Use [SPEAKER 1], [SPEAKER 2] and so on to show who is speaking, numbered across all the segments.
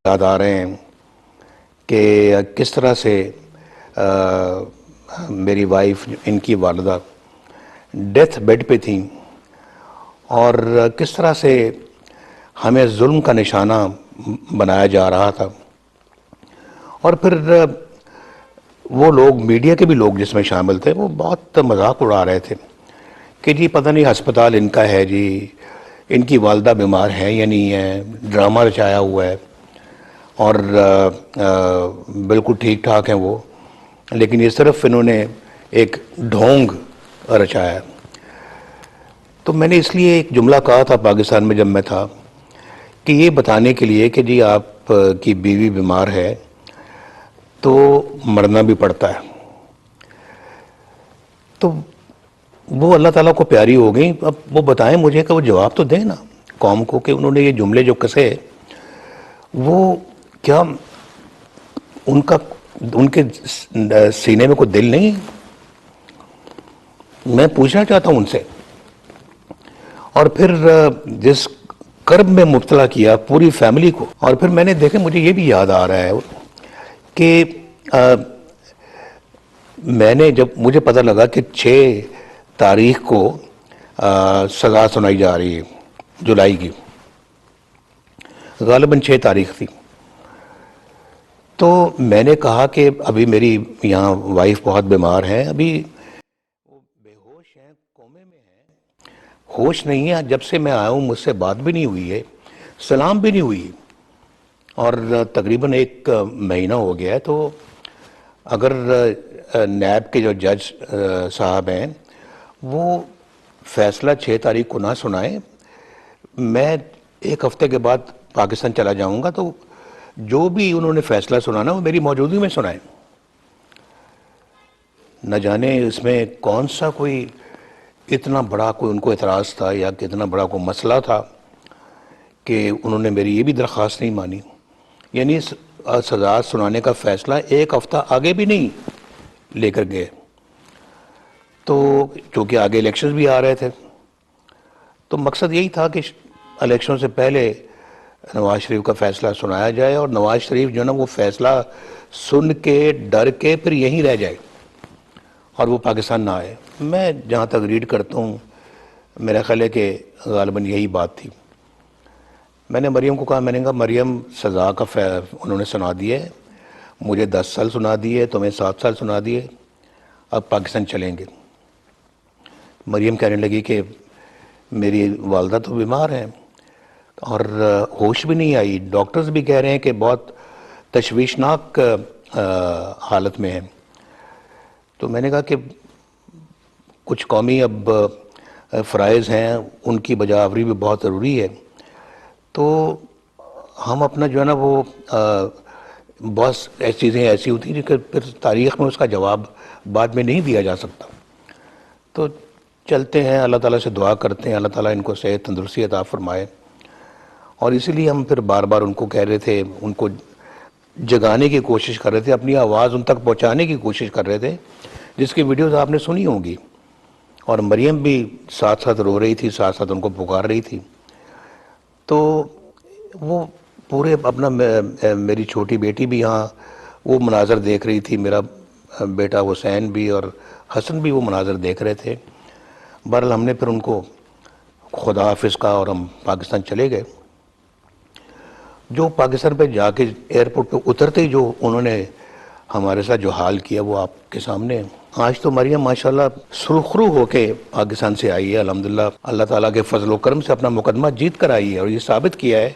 [SPEAKER 1] یاد آ رہے ہیں کہ کس طرح سے میری وائف، ان کی والدہ ڈیتھ بیڈ پہ تھیں، اور کس طرح سے ہمیں ظلم کا نشانہ بنایا جا رہا تھا. اور پھر وہ لوگ، میڈیا کے بھی لوگ جس میں شامل تھے، وہ بہت مذاق اڑا رہے تھے کہ جی پتہ نہیں ہسپتال ان کا ہے، جی ان کی والدہ بیمار ہے یا نہیں ہے، ڈرامہ رچایا ہوا ہے، اور بالکل ٹھیک ٹھاک ہیں وہ، لیکن یہ صرف انہوں نے ایک ڈھونگ رچایا. تو میں نے اس لیے ایک جملہ کہا تھا پاکستان میں جب میں تھا، کہ یہ بتانے کے لیے کہ جی آپ کی بیوی بیمار ہے تو مرنا بھی پڑتا ہے. تو وہ اللہ تعالیٰ کو پیاری ہو گئی. اب وہ بتائیں مجھے کہ وہ جواب تو دیں نا قوم کو کہ انہوں نے یہ جملے جو کسے، وہ کیا ان کے سینے میں کوئی دل نہیں؟ میں پوچھنا چاہتا ہوں ان سے. اور پھر جس کرب میں مبتلا کیا پوری فیملی کو. اور پھر میں نے دیکھا، مجھے یہ بھی یاد آ رہا ہے کہ میں نے جب مجھے پتہ لگا کہ 6 تاریخ کو سزا سنائی جا رہی ہے جولائی کی، غالباً 6 تاریخ تھی، تو میں نے کہا کہ ابھی میری یہاں وائف بہت بیمار ہے، ابھی وہ بے ہوش ہیں، کومے میں ہیں، ہوش نہیں ہے. جب سے میں آیا ہوں مجھ سے بات بھی نہیں ہوئی ہے، سلام بھی نہیں ہوئی، اور تقریباً 1 مہینہ ہو گیا ہے. تو اگر نیب کے جو جج صاحب ہیں وہ فیصلہ 6 تاریخ کو نہ سنائیں، میں 1 ہفتے کے بعد پاکستان چلا جاؤں گا، تو جو بھی انہوں نے فیصلہ سنانا وہ میری موجودگی میں سنائیں. نہ جانے اس میں کون سا کوئی اتنا بڑا کوئی ان کو اعتراض تھا یا کتنا بڑا کوئی مسئلہ تھا کہ انہوں نے میری یہ بھی درخواست نہیں مانی. یعنی سزا سنانے کا فیصلہ 1 ہفتہ آگے بھی نہیں لے کر گئے. تو چونکہ آگے الیکشنز بھی آ رہے تھے، تو مقصد یہی تھا کہ الیکشن سے پہلے نواز شریف کا فیصلہ سنایا جائے، اور نواز شریف جو نا وہ فیصلہ سن کے ڈر کے پھر یہیں رہ جائے اور وہ پاکستان نہ آئے. میں جہاں تک ریڈ کرتا ہوں، میرا خیال ہے کہ غالباً یہی بات تھی. میں نے مریم کو کہا، میں نے کہا مریم سزا کا انہوں نے سنا دیے، مجھے 10 سال سنا دیے، تمہیں 7 سال سنا دیے، اب پاکستان چلیں گے. مریم کہنے لگی کہ میری والدہ تو بیمار ہیں اور ہوش بھی نہیں آئی، ڈاکٹرز بھی کہہ رہے ہیں کہ بہت تشویشناک حالت میں ہیں. تو میں نے کہا کہ کچھ قومی اب فرائض ہیں، ان کی بجاوری بھی بہت ضروری ہے. تو ہم اپنا جو ہے نا وہ بہت ایسی چیزیں ایسی ہوتی ہیں کہ پھر تاریخ میں اس کا جواب بعد میں نہیں دیا جا سکتا. تو چلتے ہیں، اللہ تعالیٰ سے دعا کرتے ہیں اللہ تعالیٰ ان کو صحت تندرستی عطا فرمائے. اور اسی لیے ہم پھر بار بار ان کو کہہ رہے تھے، ان کو جگانے کی کوشش کر رہے تھے، اپنی آواز ان تک پہنچانے کی کوشش کر رہے تھے، جس کی ویڈیوز آپ نے سنی ہوں گی. اور مریم بھی ساتھ ساتھ رو رہی تھی، ساتھ ساتھ ان کو پکار رہی تھی. تو وہ پورے اپنا، میری چھوٹی بیٹی بھی یہاں وہ مناظر دیکھ رہی تھی، میرا بیٹا حسین بھی اور حسن بھی وہ مناظر دیکھ رہے تھے. بہرحال ہم نے پھر ان کو خدا حافظ کہا اور ہم پاکستان چلے گئے. جو پاکستان پہ جا کے ایئرپورٹ پہ اترتے ہی جو انہوں نے ہمارے ساتھ جو حال کیا وہ آپ کے سامنے ہے. آج تو مریم ماشاءاللہ سرخرو ہو کے پاکستان سے آئی ہے، الحمدللہ اللہ تعالیٰ کے فضل و کرم سے اپنا مقدمہ جیت کر آئی ہے، اور یہ ثابت کیا ہے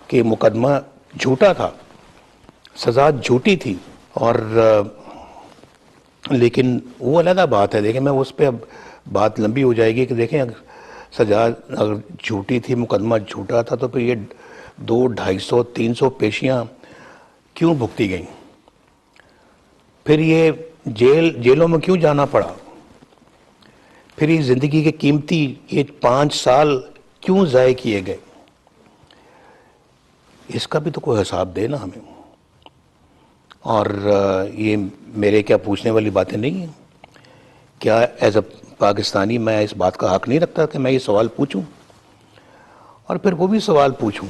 [SPEAKER 1] کہ مقدمہ جھوٹا تھا، سزا جھوٹی تھی. اور لیکن وہ علیحدہ بات ہے. دیکھیں میں اس پہ اب بات لمبی ہو جائے گی کہ دیکھیں سزا اگر جھوٹی تھی، مقدمہ جھوٹا تھا، تو پھر یہ 200، 250، 300 پیشیاں کیوں بھگتی گئیں؟ پھر یہ جیلوں میں کیوں جانا پڑا؟ پھر یہ زندگی کے قیمتی یہ 5 سال کیوں ضائع کیے گئے؟ اس کا بھی تو کوئی حساب دے نا ہمیں. اور یہ میرے کیا پوچھنے والی باتیں نہیں ہیں؟ کیا ایز اے پاکستانی میں اس بات کا حق نہیں رکھتا کہ میں یہ سوال پوچھوں؟ اور پھر وہ بھی سوال پوچھوں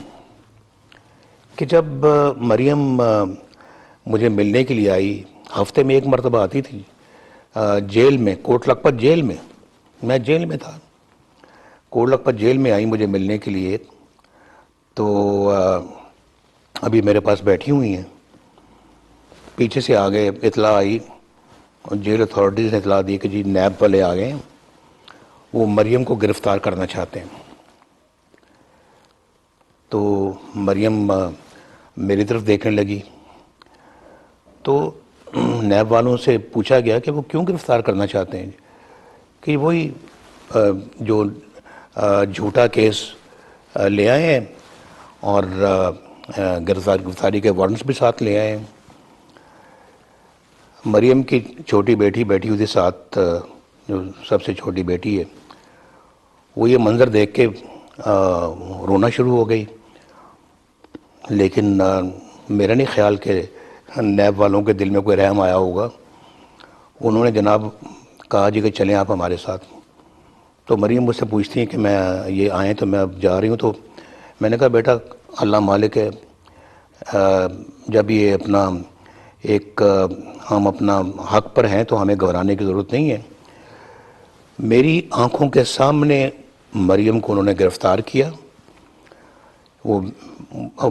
[SPEAKER 1] کہ جب مریم مجھے ملنے کے لیے آئی، ہفتے میں ایک مرتبہ آتی تھی، جیل میں، کوٹ لکھپت جیل میں جیل میں تھا، کوٹ لکھپت جیل میں آئی مجھے ملنے کے لیے، تو ابھی میرے پاس بیٹھی ہوئی ہیں، پیچھے سے آگے اطلاع آئی، جیل اتھارٹیز نے اطلاع دی کہ جی نیب والے آ گئے ہیں، وہ مریم کو گرفتار کرنا چاہتے ہیں۔ تو مریم میری طرف دیکھنے لگی، تو نیب والوں سے پوچھا گیا کہ وہ کیوں گرفتار کرنا چاہتے ہیں، کہ وہی جو جھوٹا کیس لے آئے ہیں اور گرفتاری کے وارنٹس بھی ساتھ لے آئے ہیں۔ مریم کی چھوٹی بیٹی بیٹھی ہوئی تھی ساتھ، جو سب سے چھوٹی بیٹی ہے، وہ یہ منظر دیکھ کے رونا شروع ہو گئی، لیکن میرا نہیں خیال کہ نیب والوں کے دل میں کوئی رحم آیا ہوگا۔ انہوں نے جناب کہا جی کہ چلیں آپ ہمارے ساتھ۔ تو مریم مجھ سے پوچھتی ہیں کہ میں یہ آئیں تو میں اب جا رہی ہوں، تو میں نے کہا بیٹا اللہ مالک ہے، جب یہ اپنا ایک ہم اپنا حق پر ہیں تو ہمیں گھبرانے کی ضرورت نہیں ہے۔ میری آنکھوں کے سامنے مریم کو انہوں نے گرفتار کیا، وہ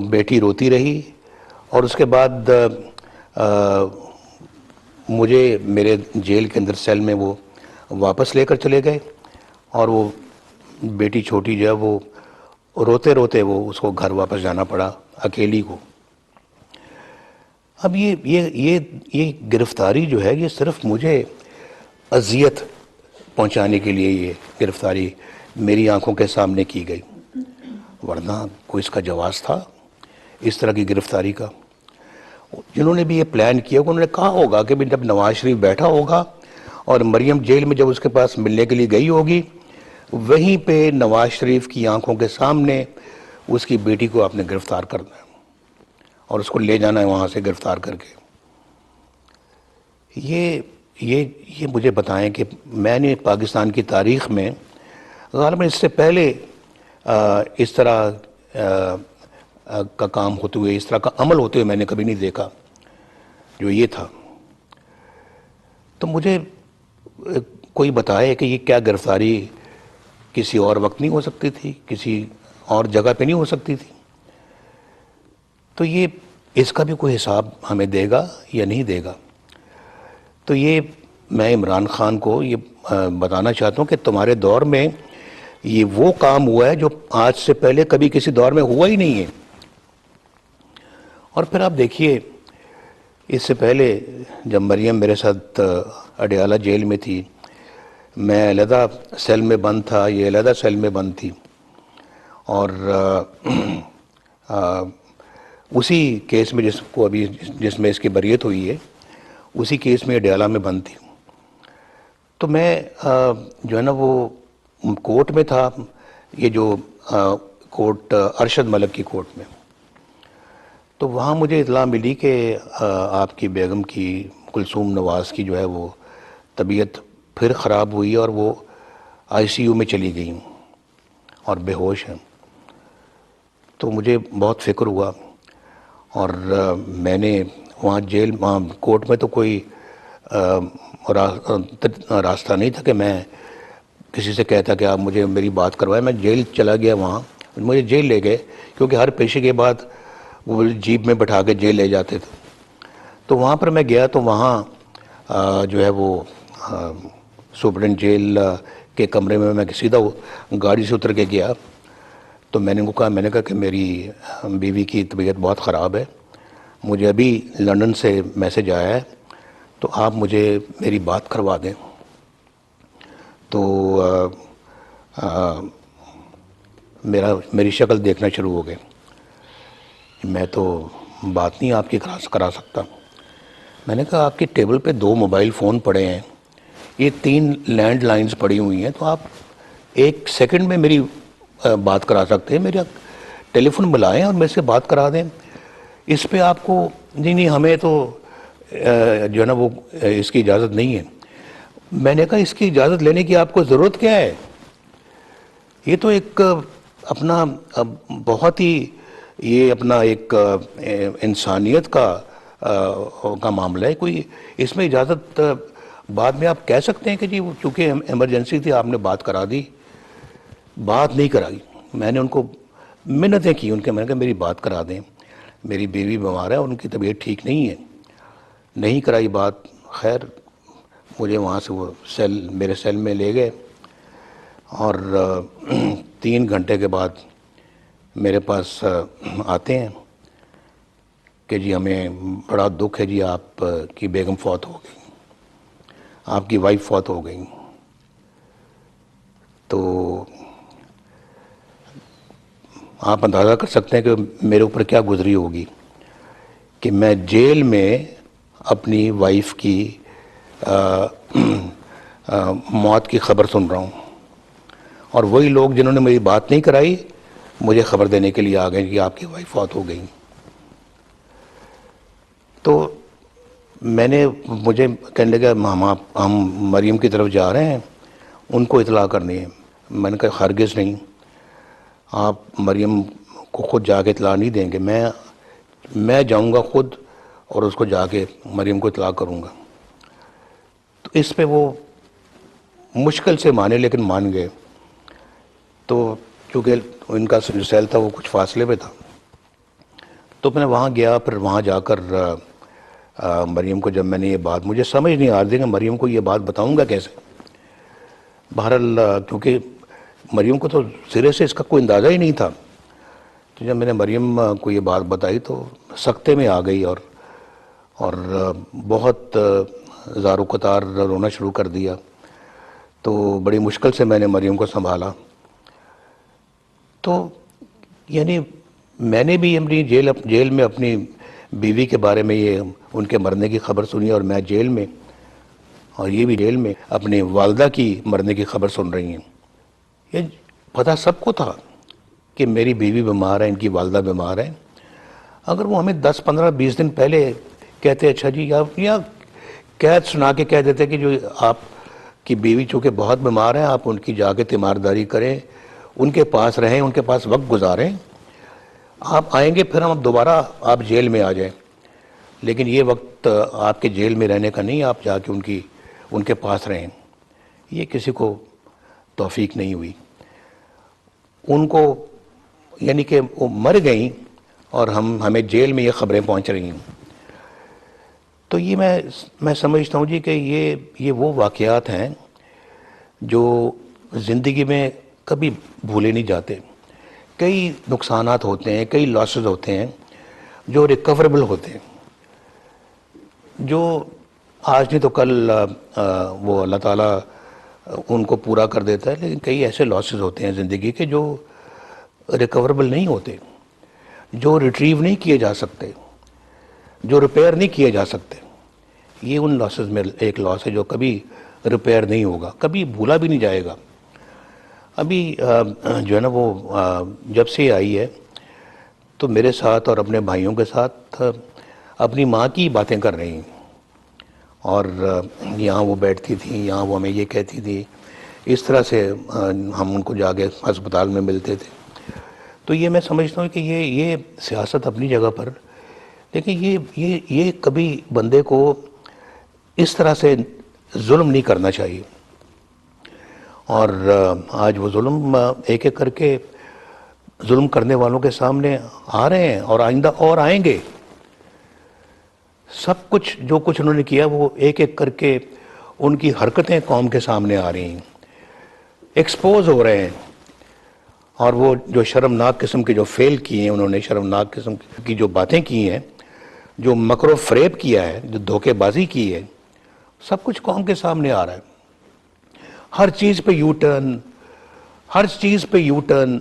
[SPEAKER 1] بیٹی روتی رہی، اور اس کے بعد مجھے میرے جیل کے اندر سیل میں وہ واپس لے کر چلے گئے، اور وہ بیٹی چھوٹی جو ہے وہ روتے روتے وہ اس کو گھر واپس جانا پڑا اکیلی کو۔ اب یہ گرفتاری جو ہے یہ صرف مجھے اذیت پہنچانے کے لیے یہ گرفتاری میری آنکھوں کے سامنے کی گئی، ورنہ کوئی اس کا جواز تھا اس طرح کی گرفتاری کا؟ جنہوں نے بھی یہ پلان کیا انہوں نے کہا ہوگا کہ جب نواز شریف بیٹھا ہوگا اور مریم جیل میں جب اس کے پاس ملنے کے لیے گئی ہوگی، وہیں پہ نواز شریف کی آنکھوں کے سامنے اس کی بیٹی کو آپ نے گرفتار کرنا ہے اور اس کو لے جانا ہے وہاں سے گرفتار کر کے۔ یہ مجھے بتائیں کہ میں نے پاکستان کی تاریخ میں غالباً اس سے پہلے اس طرح کا کام ہوتے ہوئے، اس طرح کا عمل ہوتے ہوئے میں نے کبھی نہیں دیکھا جو یہ تھا۔ تو مجھے کوئی بتائے کہ یہ کیا گرفتاری کسی اور وقت نہیں ہو سکتی تھی، کسی اور جگہ پہ نہیں ہو سکتی تھی؟ تو یہ اس کا بھی کوئی حساب ہمیں دے گا یا نہیں دے گا؟ تو یہ میں عمران خان کو یہ بتانا چاہتا ہوں کہ تمہارے دور میں یہ وہ کام ہوا ہے جو آج سے پہلے کبھی کسی دور میں ہوا ہی نہیں ہے۔ اور پھر آپ دیکھیے، اس سے پہلے جب مریم میرے ساتھ اڈیالہ جیل میں تھی، میں علیحدہ سیل میں بند تھا، یہ علیحدہ سیل میں بند تھی، اور اسی کیس میں جس میں اس کی بریت ہوئی ہے، اسی کیس میں اڈیالہ میں بند تھی۔ تو میں جو ہے نا وہ کورٹ میں تھا، یہ جو کورٹ ارشد ملک کی کورٹ میں، تو وہاں مجھے اطلاع ملی کہ آپ کی بیگم کی، کلثوم نواز کی جو ہے وہ طبیعت پھر خراب ہوئی اور وہ آئی سی یو میں چلی گئیں اور بے ہوش ہیں۔ تو مجھے بہت فکر ہوا، اور میں نے وہاں کورٹ میں تو کوئی راستہ نہیں تھا کہ میں کسی سے کہتا کہ آپ مجھے میری بات کروائیں۔ میں جیل چلا گیا، وہاں مجھے جیل لے گئے، کیونکہ ہر پیشے کے بعد وہ جیپ میں بٹھا کے جیل لے جاتے تھے۔ تو وہاں پر میں گیا تو وہاں جو ہے وہ سپرڈنٹ جیل کے کمرے میں سیدھا گاڑی سے اتر کے گیا، تو میں نے کہا کہ میری بیوی کی طبیعت بہت خراب ہے، مجھے ابھی لندن سے میسج آیا ہے، تو آپ مجھے میری بات کروا دیں۔ تو میری شکل دیکھنا شروع ہو گئے، میں تو بات نہیں آپ کی کرا سکتا۔ میں نے کہا آپ کی ٹیبل پہ 2 موبائل فون پڑے ہیں، یہ 3 لینڈ لائنز پڑی ہوئی ہیں، تو آپ 1 سیکنڈ میں میری بات کرا سکتے ہیں، میرا ٹیلی فون بلائیں اور میرے سے بات کرا دیں، اس پہ آپ کو نہیں ہمیں تو جو ہے نا وہ اس کی اجازت نہیں ہے۔ میں نے کہا اس کی اجازت لینے کی آپ کو ضرورت کیا ہے؟ یہ تو ایک اپنا بہت ہی یہ اپنا ایک انسانیت کا معاملہ ہے. کوئی اس میں اجازت بعد میں آپ کہہ سکتے ہیں کہ جی چونکہ ایمرجنسی تھی آپ نے بات کرا دی. بات نہیں کرائی. میں نے ان کو منتیں کی ان کے، میں نے کہا میری بات کرا دیں، میری بیوی بیمار ہے اور ان کی طبیعت ٹھیک نہیں ہے. نہیں کرائی بات. خیر مجھے وہاں سے وہ میرے سیل میں لے گئے اور 3 گھنٹے کے بعد میرے پاس آتے ہیں کہ جی ہمیں بڑا دکھ ہے جی، آپ کی بیگم فوت ہو گئی، آپ کی وائف فوت ہو گئی. تو آپ اندازہ کر سکتے ہیں کہ میرے اوپر کیا گزری ہوگی کہ میں جیل میں اپنی وائف کی موت کی خبر سن رہا ہوں، اور وہی لوگ جنہوں نے میری بات نہیں کرائی مجھے خبر دینے کے لیے آ گئے کہ آپ کی وائف فوت ہو گئی. تو مجھے کہنے لگا ہم مریم کی طرف جا رہے ہیں، ان کو اطلاع کرنی ہے. میں نے کہا ہرگز نہیں، آپ مریم کو خود جا کے اطلاع نہیں دیں گے. میں جاؤں گا خود اور اس کو جا کے مریم کو اطلاع کروں گا. تو اس پہ وہ مشکل سے مانے، لیکن مان گئے. تو چونکہ ان کا جو سیل تھا وہ کچھ فاصلے پہ تھا، تو میں وہاں گیا. پھر وہاں جا کر مریم کو جب میں نے یہ بات، مجھے سمجھ نہیں آ رہی کہ مریم کو یہ بات بتاؤں گا کیسے. بہرحال کیونکہ مریم کو تو سرے سے اس کا کوئی اندازہ ہی نہیں تھا. تو جب میں نے مریم کو یہ بات بتائی تو سکتے میں آ گئی اور بہت زار و قطار رونا شروع کر دیا. تو بڑی مشکل سے میں نے مریم کو سنبھالا. تو یعنی میں نے بھی اپنی جیل میں اپنی بیوی کے بارے میں یہ ان کے مرنے کی خبر سنی، اور میں جیل میں، اور یہ بھی جیل میں اپنی والدہ کی مرنے کی خبر سن رہی ہیں. یہ پتہ سب کو تھا کہ میری بیوی بیمار ہے، ان کی والدہ بیمار ہے. اگر وہ ہمیں 10 15 20 دن پہلے کہتے اچھا جی یا قید سنا کے کہہ دیتے کہ جو آپ کی بیوی چونکہ بہت بیمار ہے، آپ ان کی جا کے تیمارداری کریں، ان کے پاس رہیں، ان کے پاس وقت گزاریں، آپ آئیں گے پھر ہم دوبارہ آپ جیل میں آ جائیں. لیکن یہ وقت آپ کے جیل میں رہنے کا نہیں، آپ جا کے ان کے پاس رہیں. یہ کسی کو توفیق نہیں ہوئی. ان کو یعنی کہ وہ مر گئیں اور ہمیں جیل میں یہ خبریں پہنچ رہی ہیں. تو یہ میں سمجھتا ہوں جی کہ یہ وہ واقعات ہیں جو زندگی میں کبھی بھولے نہیں جاتے. کئی نقصانات ہوتے ہیں، کئی لاسز ہوتے ہیں جو ریکوریبل ہوتے ہیں، جو آج نہیں تو کل وہ اللہ تعالیٰ ان کو پورا کر دیتا ہے. لیکن کئی ایسے لاسز ہوتے ہیں زندگی کے جو ریکوریبل نہیں ہوتے، جو ریٹریو نہیں کیے جا سکتے، جو ریپیئر نہیں کیے جا سکتے. یہ ان لاسز میں ایک لاس ہے جو کبھی ریپیئر نہیں ہوگا، کبھی بھولا بھی نہیں جائے گا. ابھی جو ہے نا وہ جب سے آئی ہے تو میرے ساتھ اور اپنے بھائیوں کے ساتھ اپنی ماں کی باتیں کر رہی ہیں، اور یہاں وہ بیٹھتی تھیں، یہاں وہ ہمیں یہ کہتی تھی، اس طرح سے ہم ان کو جا کے ہسپتال میں ملتے تھے. تو یہ میں سمجھتا ہوں کہ یہ سیاست اپنی جگہ پر، لیکن یہ کبھی بندے کو اس طرح سے ظلم نہیں کرنا چاہیے. اور آج وہ ظلم ایک ایک کر کے ظلم کرنے والوں کے سامنے آ رہے ہیں، اور آئندہ اور آئیں گے. سب کچھ جو کچھ انہوں نے کیا وہ ایک ایک کر کے ان کی حرکتیں قوم کے سامنے آ رہی ہیں، ایکسپوز ہو رہے ہیں. اور وہ جو شرمناک قسم کے جو فیل کیے ہیں انہوں نے، شرمناک قسم کی جو باتیں کی ہیں، جو مکر و فریب کیا ہے، جو دھوکے بازی کی ہے، سب کچھ قوم کے سامنے آ رہا ہے. ہر چیز پہ یو ٹرن، ہر چیز پہ یو ٹرن،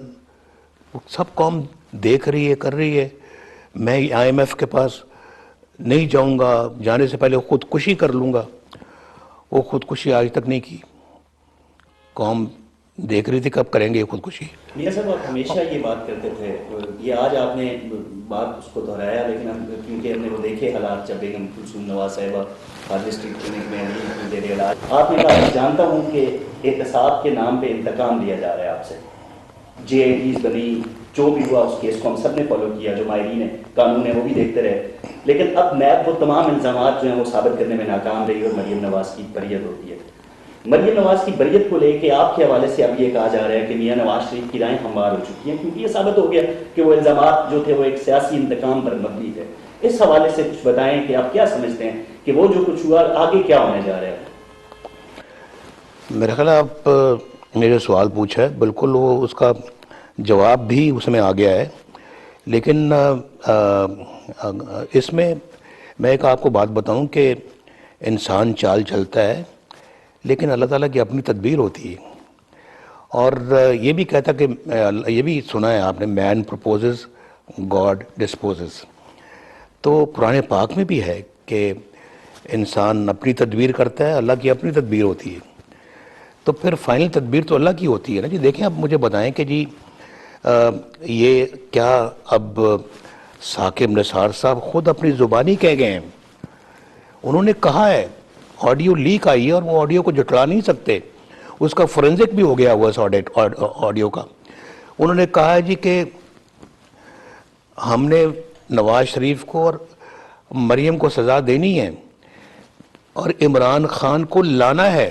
[SPEAKER 1] سب قوم دیکھ رہی ہے، کر رہی ہے. میں IMF کے پاس نہیں جاؤں گا، جانے سے پہلے خودکشی کر لوں گا. وہ خودکشی آج تک نہیں کی. قوم دیکھ رہی تھی کب کریں گے یہ خودکشی.
[SPEAKER 2] میاں صاحب آپ ہمیشہ یہ بات کرتے تھے، یہ آج آپ نے بات اس کو دہرایا، لیکن کیونکہ ہم نے وہ دیکھے حالات جب بیگم کلثوم نواز صاحبہ حاجی اسٹریٹ کلینک میں دے علاج، آپ نے کہا جانتا ہوں کہ احتساب کے نام پہ انتقام لیا جا رہا ہے آپ سے. JITs بنی, جو بھی ہوا اس کیس کو ہم سب نے فالو کیا, جو ماہرین ہیں قانون ہے وہ بھی دیکھتے رہے, لیکن اب نیب وہ تمام الزامات جو ہیں وہ ثابت کرنے میں ناکام رہی اور مریم نواز کی بریت ہوتی ہے. مریم نواز کی بریت کو لے کے آپ کے حوالے سے اب یہ کہا جا رہا ہے کہ میاں نواز شریف کی رائیں ہموار ہو چکی ہیں, کیونکہ یہ ثابت ہو گیا کہ وہ الزامات جو تھے وہ ایک سیاسی انتقام پر مبنی تھے. اس حوالے سے کچھ بتائیں کہ آپ کیا سمجھتے ہیں کہ وہ جو کچھ ہوا آگے کیا ہونے جا رہا ہے؟
[SPEAKER 1] میرا خیال ہے آپ نے جو سوال پوچھا ہے بالکل وہ اس کا جواب بھی اس میں آ گیا ہے, لیکن اس میں ایک آپ کو بات بتاؤں کہ انسان چال چلتا ہے لیکن اللہ تعالیٰ کی اپنی تدبیر ہوتی ہے. اور یہ بھی کہتا کہ یہ بھی سنا ہے آپ نے, مین پرپوزز گاڈ ڈسپوزز. تو قرآن پاک میں بھی ہے کہ انسان اپنی تدبیر کرتا ہے, اللہ کی اپنی تدبیر ہوتی ہے. تو پھر فائنل تدبیر تو اللہ کی ہوتی ہے نا جی. دیکھیں اب مجھے بتائیں کہ جی یہ کیا اب ثاقب نثار صاحب خود اپنی زبانی کہہ گئے ہیں, انہوں نے کہا ہے, آڈیو لیک آئی ہے اور وہ آڈیو کو جھٹلا نہیں سکتے, اس کا فورنزک بھی ہو گیا ہوا اس آڈیو کا. انہوں نے کہا ہے جی کہ ہم نے نواز شریف کو اور مریم کو سزا دینی ہے اور عمران خان کو لانا ہے.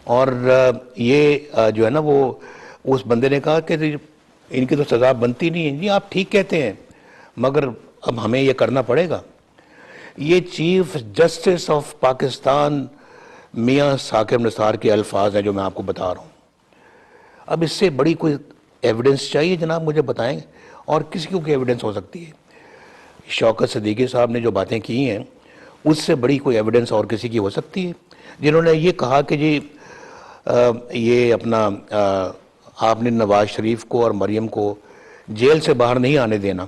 [SPEAKER 1] اور یہ جو ہے نا وہ اس بندے نے کہا کہ ان کی تو سزا بنتی نہیں ہے. جی آپ ٹھیک کہتے ہیں مگر اب ہمیں یہ کرنا پڑے گا. یہ چیف جسٹس آف پاکستان میاں ثاقب نثار کے الفاظ ہیں جو میں آپ کو بتا رہا ہوں. اب اس سے بڑی کوئی ایویڈنس چاہیے جناب, مجھے بتائیں, اور کسی کو ایویڈنس ہو سکتی ہے؟ شوکت صدیقی صاحب نے جو باتیں کی ہیں اس سے بڑی کوئی ایویڈنس اور کسی کی ہو سکتی ہے؟ جنہوں نے یہ کہا کہ جی یہ اپنا آپ نے نواز شریف کو اور مریم کو جیل سے باہر نہیں آنے دینا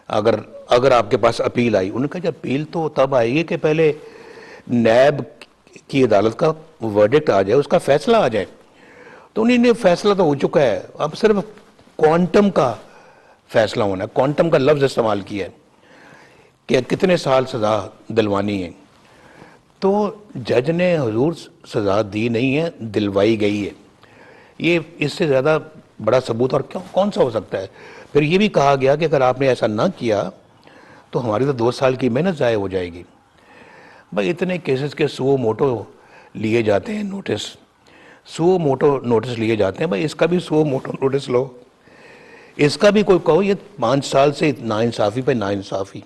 [SPEAKER 1] اگر آپ کے پاس اپیل آئی. انہوں نے کہا جب اپیل تو تب آئے گی کہ پہلے نیب کی عدالت کا ورڈکٹ آ جائے, اس کا فیصلہ آ جائے. تو انہیں نے فیصلہ تو ہو چکا ہے, اب صرف کوانٹم کا فیصلہ ہونا ہے. کوانٹم کا لفظ استعمال کیا ہے کہ کتنے سال سزا دلوانی ہے. تو جج نے حضور سزا دی نہیں ہے, دلوائی گئی ہے. یہ اس سے زیادہ بڑا ثبوت اور کون سا ہو سکتا ہے؟ پھر یہ بھی کہا گیا کہ اگر آپ نے ایسا نہ کیا تو ہماری تو 2 سال کی محنت ضائع ہو جائے گی. بھائی اتنے کیسز کے سو موٹو لیے جاتے ہیں, سو موٹو نوٹس لیے جاتے ہیں. بھائی اس کا بھی سو موٹو نوٹس لو, اس کا بھی کوئی کہو. یہ 5 سال سے ناانصافی پہ ناانصافی,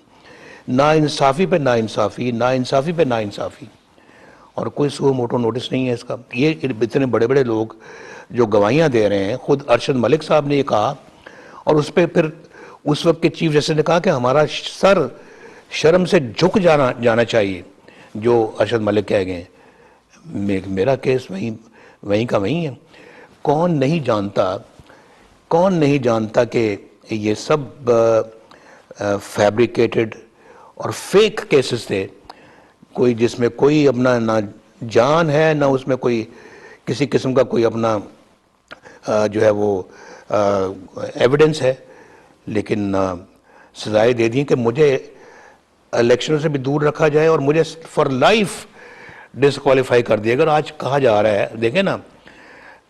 [SPEAKER 1] ناانصافی پہ ناانصافی, ناانصافی پہ ناانصافی, اور کوئی سو موٹو نوٹس نہیں ہے اس کا. یہ اتنے بڑے بڑے لوگ جو گواہیاں دے رہے ہیں, خود ارشد ملک صاحب نے یہ کہا, اور اس پہ پھر اس وقت کے چیف جسٹس نے کہا کہ ہمارا سر شرم سے جھک جانا چاہیے جو ارشد ملک کہہ گئے. میرا کیس وہیں کا وہیں ہے. کون نہیں جانتا کہ یہ سب فیبریکیٹڈ اور فیک کیسز تھے, کوئی جس میں کوئی اپنا نہ جان ہے نہ اس میں کوئی کسی قسم کا کوئی اپنا جو ہے وہ ایویڈنس ہے. لیکن سزائیں دے دیں کہ مجھے الیکشنوں سے بھی دور رکھا جائے اور مجھے فار لائف ڈسکوالیفائی کر دیا. اگر آج کہا جا رہا ہے, دیکھیں نا,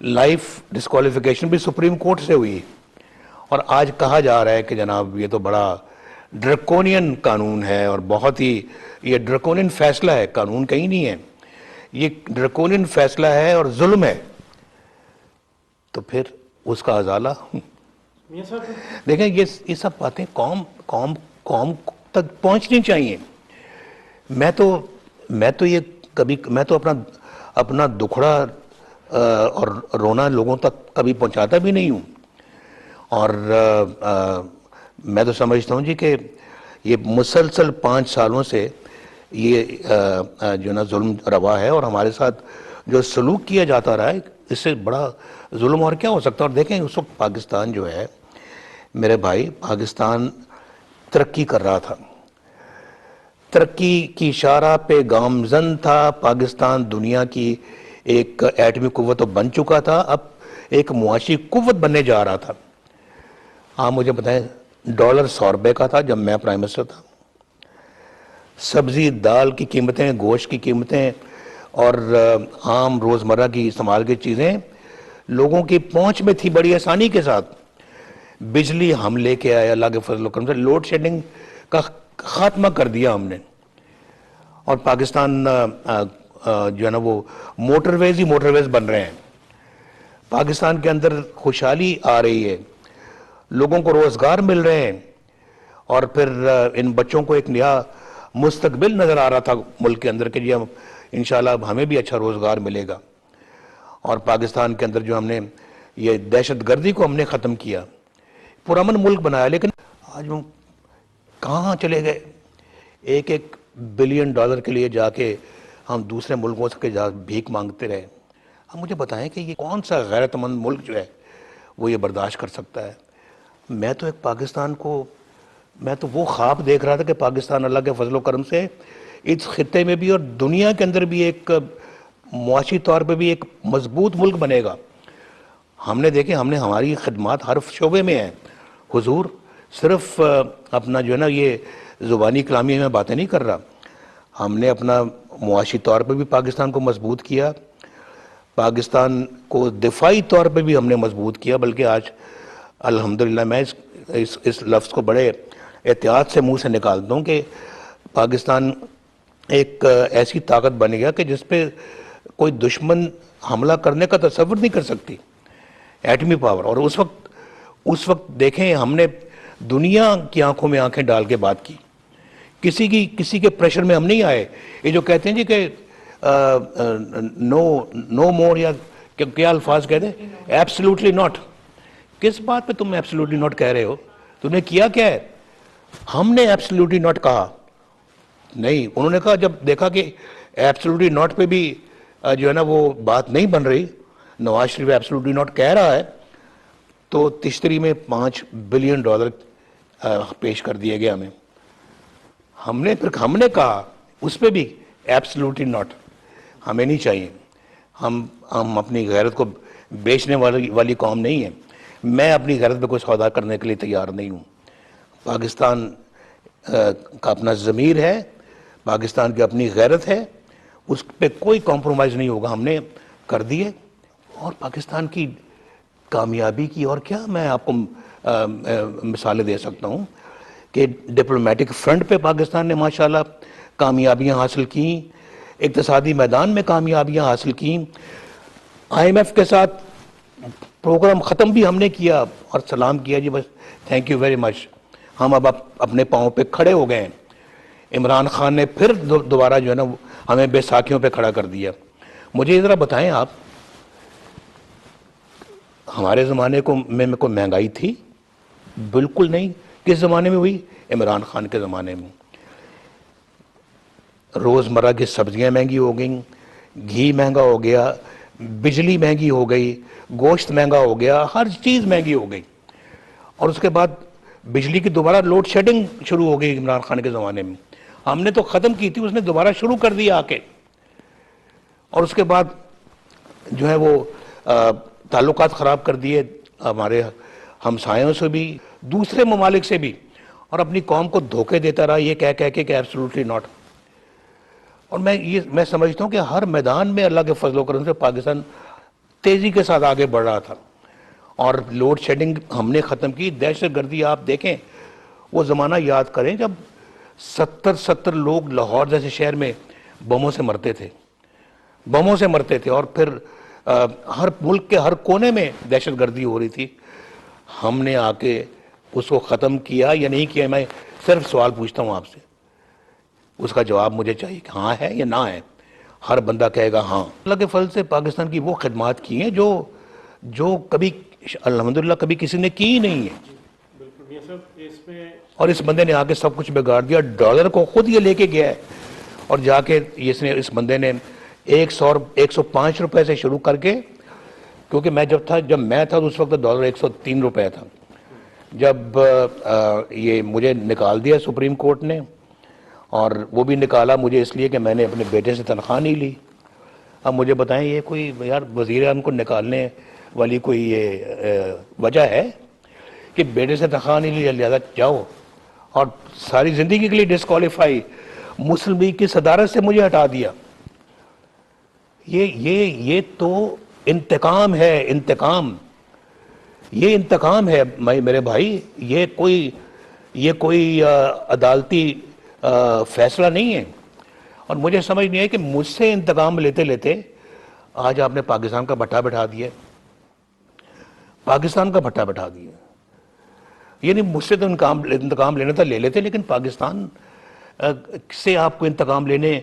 [SPEAKER 1] لائف ڈسکوالیفیکیشن بھی سپریم کورٹ سے ہوئی, اور آج کہا جا رہا ہے کہ جناب یہ تو بڑا ڈرکونین قانون ہے اور بہت ہی یہ ڈرکونین فیصلہ ہے. قانون کہیں نہیں ہے, یہ ڈرکونین فیصلہ ہے اور ظلم ہے. تو پھر اس کا ازالہ دیکھیں. یہ سب باتیں قوم تک پہنچنی چاہیے. میں تو یہ کبھی میں تو اپنا دکھڑا اور رونا لوگوں تک کبھی پہنچاتا بھی نہیں ہوں. اور میں تو سمجھتا ہوں جی کہ یہ مسلسل 5 سالوں سے یہ جو نا ظلم روا ہے, اور ہمارے ساتھ جو سلوک کیا جاتا رہا ہے, اس سے بڑا ظلم اور کیا ہو سکتا ہے. اور دیکھیں اس وقت پاکستان جو ہے میرے بھائی, پاکستان ترقی کر رہا تھا, ترقی کی شاہراہ پہ گامزن تھا. پاکستان دنیا کی ایک ایٹمی قوت تو بن چکا تھا, اب ایک معاشی قوت بننے جا رہا تھا. آپ مجھے بتائیں, ڈالر 100 روپے کا تھا جب میں پرائم منسٹر تھا. سبزی دال کی قیمتیں, گوشت کی قیمتیں اور عام روزمرہ کی استعمال کی چیزیں لوگوں کی پہنچ میں تھی بڑی آسانی کے ساتھ. بجلی ہم لے کے آئے اللہ کے فضل و کرم سے, لوڈ شیڈنگ کا خاتمہ کر دیا ہم نے. اور پاکستان جو ہے نا وہ موٹر ویز ہی موٹر ویز بن رہے ہیں. پاکستان کے اندر خوشحالی آ رہی ہے, لوگوں کو روزگار مل رہے ہیں, اور پھر ان بچوں کو ایک نیا مستقبل نظر آ رہا تھا ملک کے اندر کہ جی انشاءاللہ اب ہمیں بھی اچھا روزگار ملے گا. اور پاکستان کے اندر جو ہم نے یہ دہشت گردی کو ہم نے ختم کیا, پرامن ملک بنایا. لیکن آج ہم کہاں چلے گئے؟ $1 بلین کے لیے جا کے ہم دوسرے ملکوں سے جا بھیک مانگتے رہے. اب مجھے بتائیں کہ یہ کون سا غیرت مند ملک جو ہے وہ یہ برداشت کر سکتا ہے؟ میں تو ایک پاکستان کو, میں تو وہ خواب دیکھ رہا تھا کہ پاکستان اللہ کے فضل و کرم سے اس خطے میں بھی اور دنیا کے اندر بھی ایک معاشی طور پہ بھی ایک مضبوط ملک بنے گا. ہم نے دیکھیں, ہم نے ہماری خدمات ہر شعبے میں ہیں. حضور صرف اپنا جو ہے نا یہ زبانی کلامی میں باتیں نہیں کر رہا, ہم نے اپنا معاشی طور پہ بھی پاکستان کو مضبوط کیا, پاکستان کو دفاعی طور پہ بھی ہم نے مضبوط کیا. بلکہ آج الحمدللہ میں اس لفظ کو بڑے احتیاط سے منہ سے نکالتا ہوں کہ پاکستان ایک ایسی طاقت بن گیا کہ جس پہ کوئی دشمن حملہ کرنے کا تصور نہیں کر سکتی, ایٹمی پاور. اور اس وقت دیکھیں ہم نے دنیا کی آنکھوں میں آنکھیں ڈال کے بات کی, کسی کے پریشر میں ہم نہیں آئے. یہ جو کہتے ہیں جی کہ نو مور, یا کیا الفاظ کہتے ہیں, ایبسلیوٹلی ناٹ. کس بات پہ تم ایبسلیوٹلی ناٹ کہہ رہے ہو؟ تم نے کیا کیا ہے؟ ہم نے ایبسلیوٹلی ناٹ کہا نہیں. انہوں نے کہا, جب دیکھا کہ ایبسلیوٹلی ناٹ پہ بھی جو ہے نا وہ بات نہیں بن رہی, نواز شریف ایبسلیوٹلی ناٹ کہہ رہا ہے, تو تشتری میں $5 بلین پیش کر دیے گئے ہمیں. ہم نے کہا اس پہ بھی ایبسلیوٹلی ناٹ, ہمیں نہیں چاہیے. ہم اپنی غیرت کو بیچنے والی قوم نہیں ہے. میں اپنی غیرت پہ کوئی سودا کرنے کے لیے تیار نہیں ہوں. پاکستان کا اپنا ضمیر ہے, پاکستان کی اپنی غیرت ہے, اس پہ کوئی کمپرومائز نہیں ہوگا. ہم نے کر دیے. اور پاکستان کی کامیابی کی اور کیا میں آپ کو مثالیں دے سکتا ہوں کہ ڈپلومیٹک فرنٹ پہ پاکستان نے ماشاءاللہ کامیابیاں حاصل کیں, اقتصادی میدان میں کامیابیاں حاصل کیں. IMF کے ساتھ پروگرام ختم بھی ہم نے کیا اور سلام کیا, جی بس تھینک یو ویری مچ, ہم اب اپنے پاؤں پہ کھڑے ہو گئے ہیں. عمران خان نے پھر دوبارہ جو ہے نا ہمیں بیساکھیوں پہ کھڑا کر دیا. مجھے ذرا بتائیں آپ, ہمارے زمانے میں کوئی مہنگائی تھی؟ بالکل نہیں. کس زمانے میں ہوئی؟ عمران خان کے زمانے میں. روزمرہ کی سبزیاں مہنگی ہو گئیں, گھی مہنگا ہو گیا, بجلی مہنگی ہو گئی, گوشت مہنگا ہو گیا, ہر چیز مہنگی ہو گئی. اور اس کے بعد بجلی کی دوبارہ لوڈ شیڈنگ شروع ہو گئی عمران خان کے زمانے میں. ہم نے تو ختم کی تھی, اس نے دوبارہ شروع کر دیا آ کے. اور اس کے بعد جو ہے وہ تعلقات خراب کر دیے ہمارے ہمسایوں سے بھی, دوسرے ممالک سے بھی, اور اپنی قوم کو دھوکے دیتا رہا یہ کہہ کے کہ ایبسلیوٹلی ناٹ. اور میں سمجھتا ہوں کہ ہر میدان میں اللہ کے فضل و کرم سے پاکستان تیزی کے ساتھ آگے بڑھ رہا تھا. اور لوڈ شیڈنگ ہم نے ختم کی. دہشت گردی آپ دیکھیں, وہ زمانہ یاد کریں جب 70 لوگ لاہور جیسے شہر میں بموں سے مرتے تھے, اور پھر ہر ملک کے ہر کونے میں دہشت گردی ہو رہی تھی. ہم نے آ کے اس کو ختم کیا یا نہیں کیا؟ میں صرف سوال پوچھتا ہوں آپ سے, اس کا جواب مجھے چاہیے کہ ہاں ہے یا نہ ہے. ہر بندہ کہے گا ہاں. اللہ کے فضل سے پاکستان کی وہ خدمات کی ہیں جو کبھی الحمدللہ کبھی کسی نے کی ہی نہیں ہے. اور اس بندے نے آ کے سب کچھ بگاڑ دیا. ڈالر کو خود یہ لے کے گیا ہے, اور جا کے اس بندے نے 105 روپے سے شروع کر کے, کیونکہ جب میں تھا تو اس وقت ڈالر 103 روپے تھا. جب یہ مجھے نکال دیا سپریم کورٹ نے, اور وہ بھی نکالا مجھے اس لیے کہ میں نے اپنے بیٹے سے تنخواہ نہیں لی. اب مجھے بتائیں یہ کوئی یار وزیر اعظم کو نکالنے والی کوئی یہ وجہ ہے کہ بیٹے سے تنخواہ نہیں لی لہذا جاؤ, اور ساری زندگی کے لیے ڈسکوالیفائی, مسلم لیگ کی صدارت سے مجھے ہٹا دیا. یہ تو انتقام ہے، انتقام، یہ انتقام ہے میرے بھائی، یہ کوئی عدالتی فیصلہ نہیں ہے. اور مجھے سمجھ نہیں ہے کہ مجھ سے انتقام لیتے لیتے آج آپ نے پاکستان کا بٹھا بٹھا دیا، پاکستان کا بٹھا بٹھا دیا. یعنی مجھ سے تو انتقام لینا تھا لے لیتے، لیکن پاکستان سے آپ کو انتقام لینے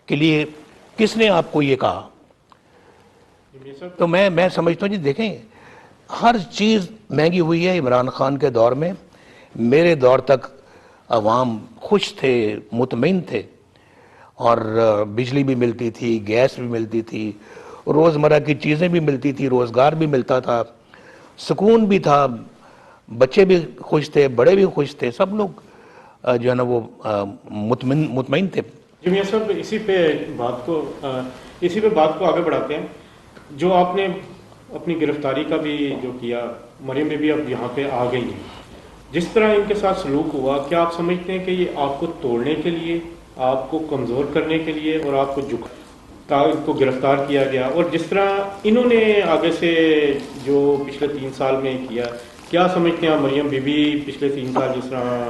[SPEAKER 1] کے لیے کس نے آپ کو یہ کہا؟ تو میں سمجھتا ہوں جی دیکھیں، ہر چیز مہنگی ہوئی ہے. عمران خان کے دور میں میرے دور تک عوام خوش تھے، مطمئن تھے، اور بجلی بھی ملتی تھی، گیس بھی ملتی تھی، روزمرہ کی چیزیں بھی ملتی تھی، روزگار بھی ملتا تھا، سکون بھی تھا، بچے بھی خوش تھے، بڑے بھی خوش تھے، سب لوگ جو ہے نا وہ مطمئن تھے.
[SPEAKER 3] جی میاں صاحب، اسی پہ بات کو آگے بڑھاتے ہیں. جو آپ نے اپنی گرفتاری کا بھی جو کیا، مریم بی بی اب یہاں پہ آ گئی ہیں، جس طرح ان کے ساتھ سلوک ہوا، کیا آپ سمجھتے ہیں کہ یہ آپ کو توڑنے کے لیے، آپ کو کمزور کرنے کے لیے اور آپ کو ان کو گرفتار کیا گیا؟ اور جس طرح انہوں نے آگے سے جو پچھلے 3 سال میں کیا، کیا سمجھتے ہیں آپ مریم بی بی پچھلے 3 سال جس طرح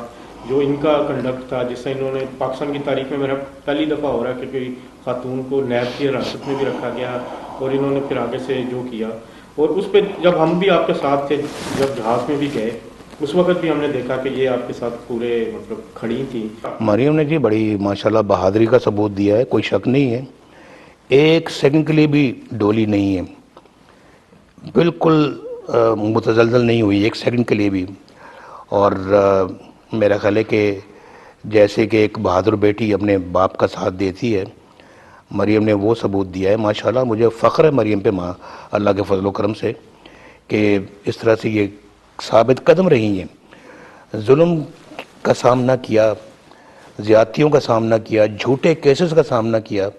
[SPEAKER 3] جو ان کا کنڈکٹ تھا، جس طرح انہوں نے پاکستان کی تاریخ میں میرا پہلی دفعہ ہو رہا ہے کہ کوئی خاتون کو نیب کی حراست میں بھی رکھا گیا، اور انہوں نے پھر آگے سے جو کیا، اور اس پہ جب ہم بھی آپ کے ساتھ تھے، جب جہاز میں بھی گئے، اس وقت بھی ہم نے دیکھا کہ یہ آپ کے ساتھ پورے مطلب کھڑی تھیں.
[SPEAKER 1] مریم نے جی بڑی ماشاءاللہ بہادری کا ثبوت دیا ہے، کوئی شک نہیں ہے. ایک سیکنڈ کے لیے بھی ڈولی نہیں ہے، بالکل متزلزل نہیں ہوئی ایک سیکنڈ کے لیے بھی. اور میرا خیال ہے کہ جیسے کہ ایک بہادر بیٹی اپنے باپ کا ساتھ دیتی ہے، مریم نے وہ ثبوت دیا ہے. ماشاءاللہ مجھے فخر ہے مریم پہ، اللہ کے فضل و کرم سے، کہ اس طرح سے یہ ثابت قدم رہی ہیں. ظلم کا سامنا کیا، زیادتیوں کا سامنا کیا، جھوٹے کیسز کا سامنا کیا.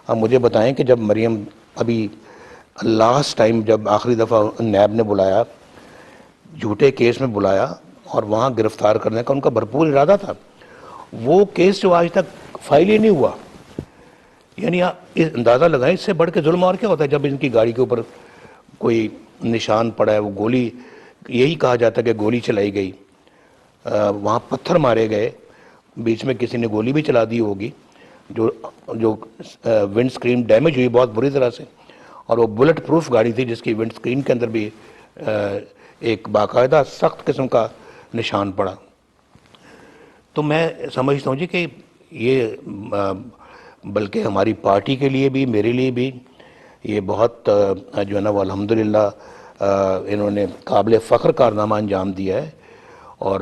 [SPEAKER 1] اب مجھے بتائیں کہ جب مریم ابھی لاسٹ ٹائم جب آخری دفعہ نیب نے بلایا، جھوٹے کیس میں بلایا اور وہاں گرفتار کرنے کا ان کا بھرپور ارادہ تھا، وہ کیس جو آج تک فائل ہی نہیں ہوا. یعنی آپ اندازہ لگائیں اس سے بڑھ کے ظلم اور کیا ہوتا ہے. جب ان کی گاڑی کے اوپر کوئی نشان پڑا ہے، وہ گولی، یہی کہا جاتا ہے کہ گولی چلائی گئی، وہاں پتھر مارے گئے، بیچ میں کسی نے گولی بھی چلا دی ہوگی، جو ونڈ سکرین ڈیمیج ہوئی بہت بری طرح سے، اور وہ بلٹ پروف گاڑی تھی جس کی ونڈ سکرین کے اندر بھی ایک باقاعدہ سخت قسم کا نشان پڑا. تو میں سمجھتا ہوں جی کہ یہ بلکہ ہماری پارٹی کے لیے بھی، میرے لیے بھی یہ بہت جو ہے نا وہ الحمدللہ انہوں نے قابل فخر کارنامہ انجام دیا ہے، اور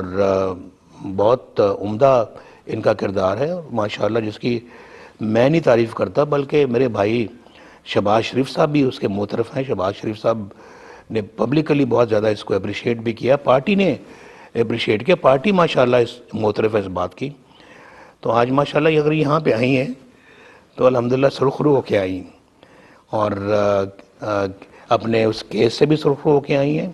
[SPEAKER 1] بہت عمدہ ان کا کردار ہے ماشاءاللہ، جس کی میں نہیں تعریف کرتا بلکہ میرے بھائی شہباز شریف صاحب بھی اس کے معترف ہیں. شہباز شریف صاحب نے پبلکلی بہت زیادہ اس کو اپریشیٹ بھی کیا، پارٹی نے اپریشیٹ کیا، پارٹی ماشاءاللہ اس معترف ہے اس بات کی. تو آج ماشاءاللہ اگر یہاں پہ آئی ہیں تو الحمدللہ سرخرو ہو کے آئی، اور اپنے اس کیس سے بھی سرخرو ہو کے آئی ہیں،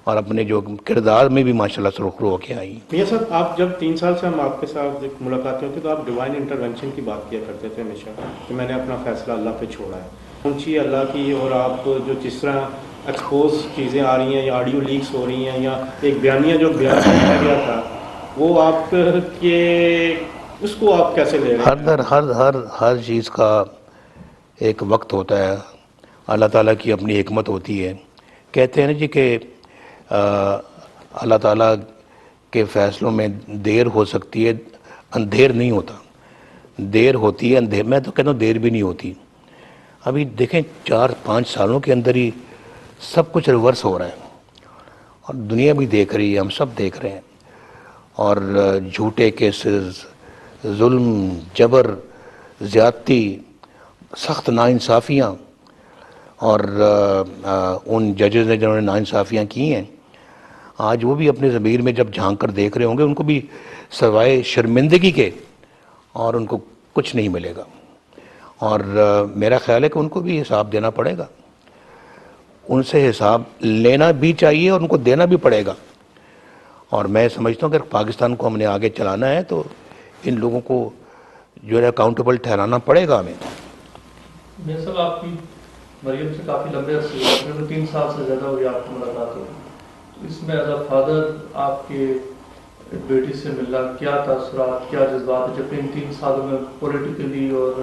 [SPEAKER 1] اور اپنے جو کردار میں بھی ماشاءاللہ سرخرو ہو کے آئی ہیں.
[SPEAKER 3] میاں صاحب، آپ جب 3 سال سے ہم آپ کے ساتھ ملاقاتیں ہوتی تو آپ ڈیوائن انٹرونشن کی بات کیا کرتے تھے ہمیشہ، کہ میں نے اپنا فیصلہ اللہ پہ چھوڑا ہے. اونچی اللہ کی، اور آپ جو جس طرح ایکسپوز چیزیں آ رہی ہیں یا آڈیو لیکس ہو رہی ہیں، یا ایک بیانیہ جو بیان کیا گیا تھا، وہ آپ کے اس کو آپ کیسے لے رہے ہیں؟
[SPEAKER 1] ہر چیز کا ایک وقت ہوتا ہے، اللہ تعالیٰ کی اپنی حکمت ہوتی ہے. کہتے ہیں نا جی کہ اللہ تعالیٰ کے فیصلوں میں دیر ہو سکتی ہے، اندھیر نہیں ہوتا. دیر ہوتی ہے، اندھیر، میں تو کہتا ہوں دیر بھی نہیں ہوتی. ابھی دیکھیں 4-5 سالوں کے اندر ہی سب کچھ ریورس ہو رہا ہے، اور دنیا بھی دیکھ رہی ہے، ہم سب دیکھ رہے ہیں. اور جھوٹے کیسز، ظلم، جبر، زیادتی، سخت ناانصافیاں، اور ان ججز نے جنہوں نے ناانصافیاں کی ہیں، آج وہ بھی اپنے ضمیر میں جب جھانک کر دیکھ رہے ہوں گے، ان کو بھی سوائے شرمندگی کے اور ان کو کچھ نہیں ملے گا. اور میرا خیال ہے کہ ان کو بھی حساب دینا پڑے گا، ان سے حساب لینا بھی چاہیے اور ان کو دینا بھی پڑے گا. اور میں سمجھتا ہوں کہ پاکستان کو ہم نے آگے چلانا ہے تو ان لوگوں کو جو ہے اکاؤنٹیبل ٹھہرانا پڑے گا ہمیں.
[SPEAKER 4] میاں صاحب، آپ کی مریم سے کافی لمبے عرصے ہوئے، تقریباً 3 سال سے زیادہ ہوئی آپ کو ملاقات ہوئی، تو اس میں ایز اے فادر آپ کے بیٹی سے ملنا کیا تاثرات، کیا جذبات، جبکہ ان 3 سالوں میں پولیٹیکلی اور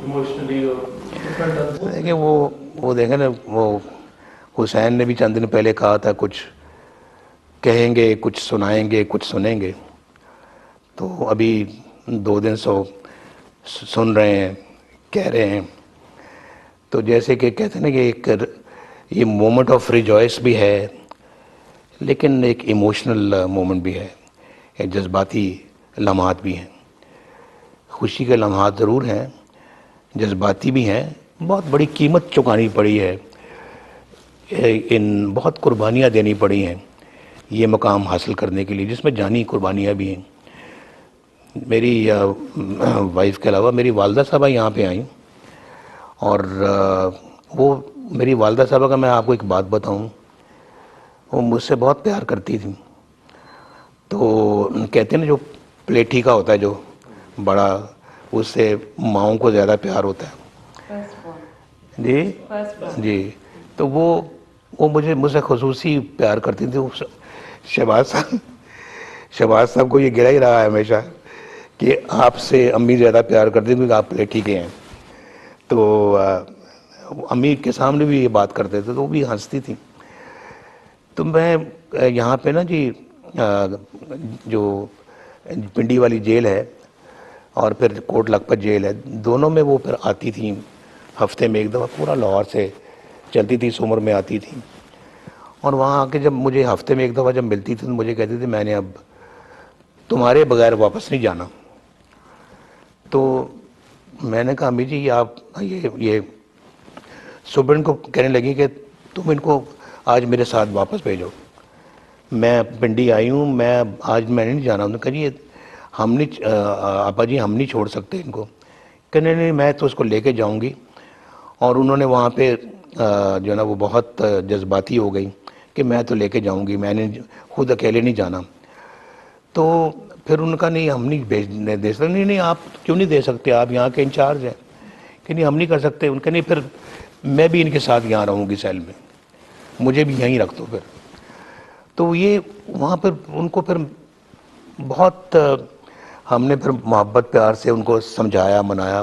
[SPEAKER 4] ایموشنلی اور
[SPEAKER 1] دیکھیں وہ دیکھیں نا، وہ حسین نے بھی چند دن پہلے کہا تھا کچھ کہیں گے، کچھ سنائیں گے، کچھ سنیں گے، تو ابھی 2 دن سن رہے ہیں، کہہ رہے ہیں، تو جیسے کہ کہتے ہیں نا کہ ایک یہ مومنٹ آف ریجوائس بھی ہے، لیکن ایک ایموشنل مومنٹ بھی ہے، ایک جذباتی لمحات بھی ہیں، خوشی کے لمحات ضرور ہیں، جذباتی بھی ہیں، بہت بڑی قیمت چکانی پڑی ہے، ان بہت قربانیاں دینی پڑی ہیں یہ مقام حاصل کرنے کے لیے، جس میں جانی قربانیاں بھی ہیں۔ میری وائف کے علاوہ میری والدہ صاحبہ یہاں پہ آئیں، اور وہ میری والدہ صاحبہ کا میں آپ کو ایک بات بتاؤں، وہ مجھ سے بہت پیار کرتی تھیں، تو کہتے ہیں نا جو پلیٹھی کا ہوتا ہے جو بڑا، اس سے ماؤں کو زیادہ پیار ہوتا ہے جی جی، تو وہ مجھ سے خصوصی پیار کرتی تھی۔ شہباز صاحب کو یہ گرا ہی رہا ہے ہمیشہ کہ آپ سے امی زیادہ پیار کرتی تھی کیونکہ آپ پلیٹھی کے ہیں، تو امی کے سامنے بھی یہ بات کرتے تھے تو وہ بھی ہنستی تھی۔ تو میں یہاں پہ نا جی جو پنڈی والی جیل ہے اور پھر کوٹ لکھپت جیل ہے، دونوں میں وہ پھر آتی تھیں ہفتے میں ایک دفعہ، پورا لاہور سے چلتی تھی، سمر میں آتی تھیں، اور وہاں آ کے جب مجھے ہفتے میں ایک دفعہ جب ملتی تھی تو مجھے کہتی تھی میں نے اب تمہارے بغیر واپس نہیں جانا۔ تو میں نے کہا امی جی آپ یہ صبح ان کو کہنے لگی کہ تم ان کو آج میرے ساتھ واپس بھیجو، میں پنڈی آئی ہوں، میں آج میں نہیں جانا۔ انہوں نے کہا جی ہم نہیں آپا جی ہم نہیں چھوڑ سکتے ان کو، کہ نہیں میں تو اس کو لے کے جاؤں گی۔ اور انہوں نے وہاں پہ جو ہے نا وہ بہت جذباتی ہو گئی کہ میں تو لے کے جاؤں گی، میں نے خود اکیلے نہیں جانا۔ تو پھر ان کا نہیں ہم نہیں بھیجنے دے سکتے، نہیں آپ کیوں نہیں دے سکتے، آپ یہاں کے انچارج ہیں، کہ نہیں ہم نہیں کر سکتے۔ ان کے نہیں پھر میں بھی ان کے ساتھ یہاں رہوں گی سیل میں، مجھے بھی یہیں رکھ دو پھر۔ تو یہ وہاں پر ان کو پھر بہت ہم نے پھر محبت پیار سے ان کو سمجھایا منایا۔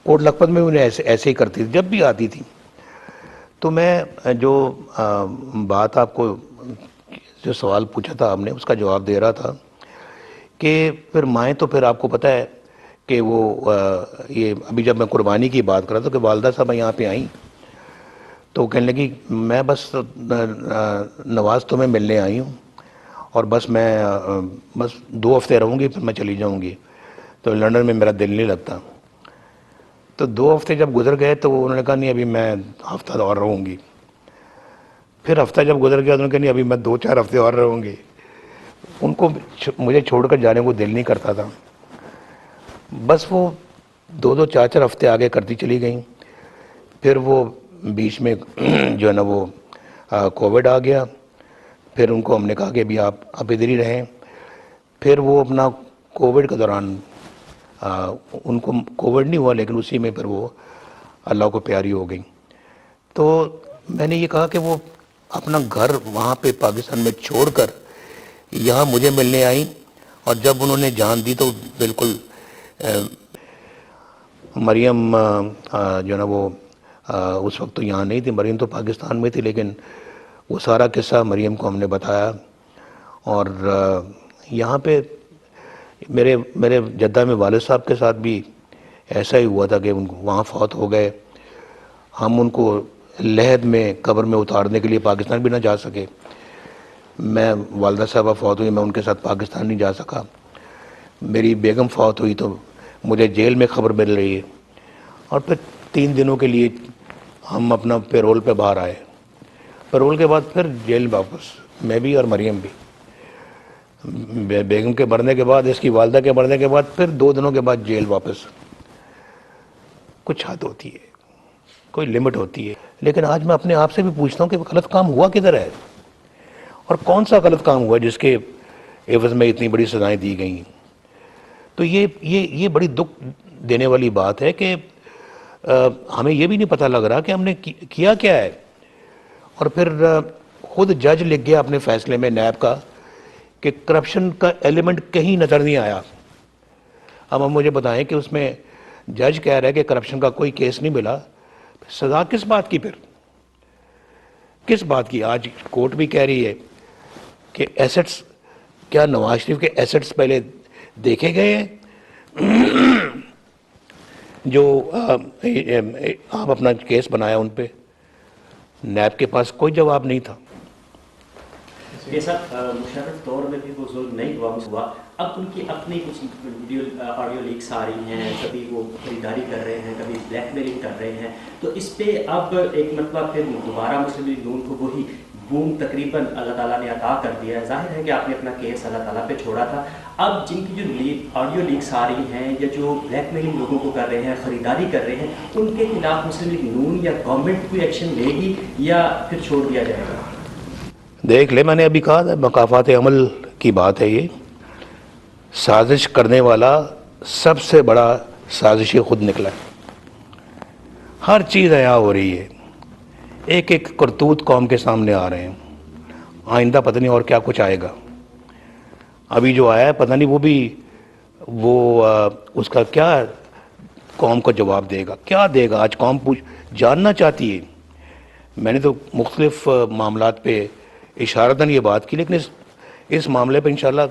[SPEAKER 1] کوٹ لکھپت میں انہیں ایسے ہی کرتی تھی جب بھی آتی تھی۔ تو میں جو بات آپ کو جو سوال پوچھا تھا آپ نے اس کا جواب دے رہا تھا کہ پھر مائیں تو پھر آپ کو پتہ ہے کہ وہ یہ ابھی جب میں قربانی کی بات کر رہا تھا کہ والدہ صاحب یہاں پہ آئیں تو کہنے لگی میں بس نواز تمہیں ملنے آئی ہوں اور بس میں بس 2 ہفتے رہوں گی پھر میں چلی جاؤں گی، تو لنڈن میں میرا دل نہیں لگتا۔ تو 2 ہفتے جب گزر گئے تو انہوں نے کہا نہیں ابھی میں ہفتہ اور رہوں گی۔ پھر ہفتہ جب گزر گیا تو انہوں نے کہا نہیں ابھی میں 2-4 ہفتے اور رہوں گی۔ ان کو مجھے چھوڑ کر جانے کو دل نہیں کرتا تھا، بس وہ 2 4 ہفتے آگے کرتی چلی گئیں۔ پھر وہ بیچ میں جو ہے نا وہ کووڈ آ گیا، پھر ان کو ہم نے کہا کہ ابھی آپ ادھر ہی رہیں۔ پھر وہ اپنا کووڈ کے دوران ان کو کووڈ نہیں ہوا لیکن اسی میں پھر وہ اللہ کو پیاری ہو گئی۔ تو میں نے یہ کہا کہ وہ اپنا گھر وہاں پہ پاکستان میں چھوڑ کر یہاں مجھے ملنے آئیں، اور جب انہوں نے جان دی تو بالکل مریم جو ہے نا وہ اس وقت تو یہاں نہیں تھی، مریم تو پاکستان میں تھی، لیکن وہ سارا قصہ مریم کو ہم نے بتایا۔ اور یہاں پہ میرے جدہ میں والد صاحب کے ساتھ بھی ایسا ہی ہوا تھا کہ وہاں فوت ہو گئے، ہم ان کو لحد میں قبر میں اتارنے کے لیے پاکستان بھی نہ جا سکے۔ میں والدہ صاحبہ فوت ہوئی، میں ان کے ساتھ پاکستان نہیں جا سکا۔ میری بیگم فوت ہوئی تو مجھے جیل میں خبر مل رہی ہے، اور پھر 3 دنوں کے لیے ہم اپنا پیرول پہ باہر آئے، پیرول کے بعد پھر جیل واپس، میں بھی اور مریم بھی۔ بیگم کے مرنے کے بعد، اس کی والدہ کے مرنے کے بعد پھر 2 دنوں کے بعد جیل واپس۔ کچھ حد ہوتی ہے، کوئی لمٹ ہوتی ہے، لیکن آج میں اپنے آپ سے بھی پوچھتا ہوں کہ غلط کام ہوا کدھر ہے، اور کون سا غلط کام ہوا جس کے عوض میں اتنی بڑی سزائیں دی گئیں۔ تو یہ بڑی دکھ دینے والی بات ہے کہ ہمیں یہ بھی نہیں پتہ لگ رہا کہ ہم نے کیا کیا ہے. اور پھر خود جج لکھ گیا اپنے فیصلے میں نیب کا کہ کرپشن کا ایلیمنٹ کہیں نظر نہیں آیا. اب ہم مجھے بتائیں کہ اس میں جج کہہ رہا ہے کہ کرپشن کا کوئی کیس نہیں ملا, سزا کس بات کی, پھر کس بات کی؟ آج کورٹ بھی کہہ رہی ہے کہ ایسٹس, کیا نواز شریف کے ایسٹس پہلے دیکھے گئے ہیں جو آپ اپنا کیس بنایا ان پہ؟ نیب کے پاس کوئی جواب نہیں تھا.
[SPEAKER 2] یہ سب مشرف طور میں بھی وہ ظلم نہیں ہوا. اب ان کی اپنی کچھ ویڈیو آڈیو لیکس آ رہی ہیں, کبھی وہ خریداری کر رہے ہیں, کبھی بلیک میلنگ کر رہے ہیں, تو اس پہ اب ایک مرتبہ پھر دوبارہ مسلم لیگ نون کو وہی بوم تقریباً اللہ تعالیٰ نے عطا کر دیا ہے. ظاہر ہے کہ آپ نے اپنا کیس اللہ تعالیٰ پہ چھوڑا تھا. اب جن کی جو آڈیو لیکس آ رہی ہیں یا جو بلیک میلنگ لوگوں کو کر رہے ہیں, خریداری کر رہے ہیں, ان کے خلاف مسلم لیگ نون یا گورنمنٹ کوئی ایکشن لے گی یا پھر چھوڑ دیا جائے گا؟
[SPEAKER 1] دیکھ لے, میں نے ابھی کہا تھا مقافات عمل کی بات ہے. یہ سازش کرنے والا سب سے بڑا سازشی خود نکلا ہے. ہر چیز عیاں ہو رہی ہے, ایک ایک کرتوت قوم کے سامنے آ رہے ہیں. آئندہ پتہ نہیں اور کیا کچھ آئے گا. ابھی جو آیا ہے پتہ نہیں وہ بھی اس کا کیا قوم کو جواب دے گا, کیا دے گا. آج قوم جاننا چاہتی ہے. میں نے تو مختلف معاملات پہ اشارتاً یہ بات کی, لیکن اس معاملے پہ انشاءاللہ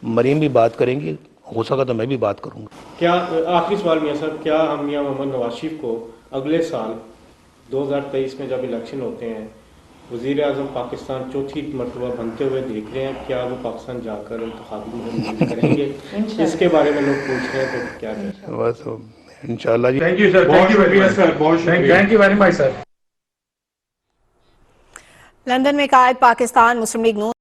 [SPEAKER 1] مریم بھی بات کریں گی, ہو سکا تو میں بھی بات کروں گا.
[SPEAKER 3] کیا آخری سوال میاں صاحب, کیا ہم میاں محمد نواز شریف کو اگلے سال 2023 میں جب الیکشن ہوتے ہیں وزیر اعظم پاکستان چوتھی مرتبہ بنتے ہوئے دیکھ رہے ہیں؟ کیا وہ پاکستان جا کر انتخابی مہم کریں گے؟ اس کے بارے میں لوگ پوچھ رہے ہیں, تو کیا کہیں؟
[SPEAKER 1] بس انشاءاللہ جی.
[SPEAKER 5] Thank you sir, thank you very much sir.
[SPEAKER 6] London میں قائد پاکستان مسلم لیگ نون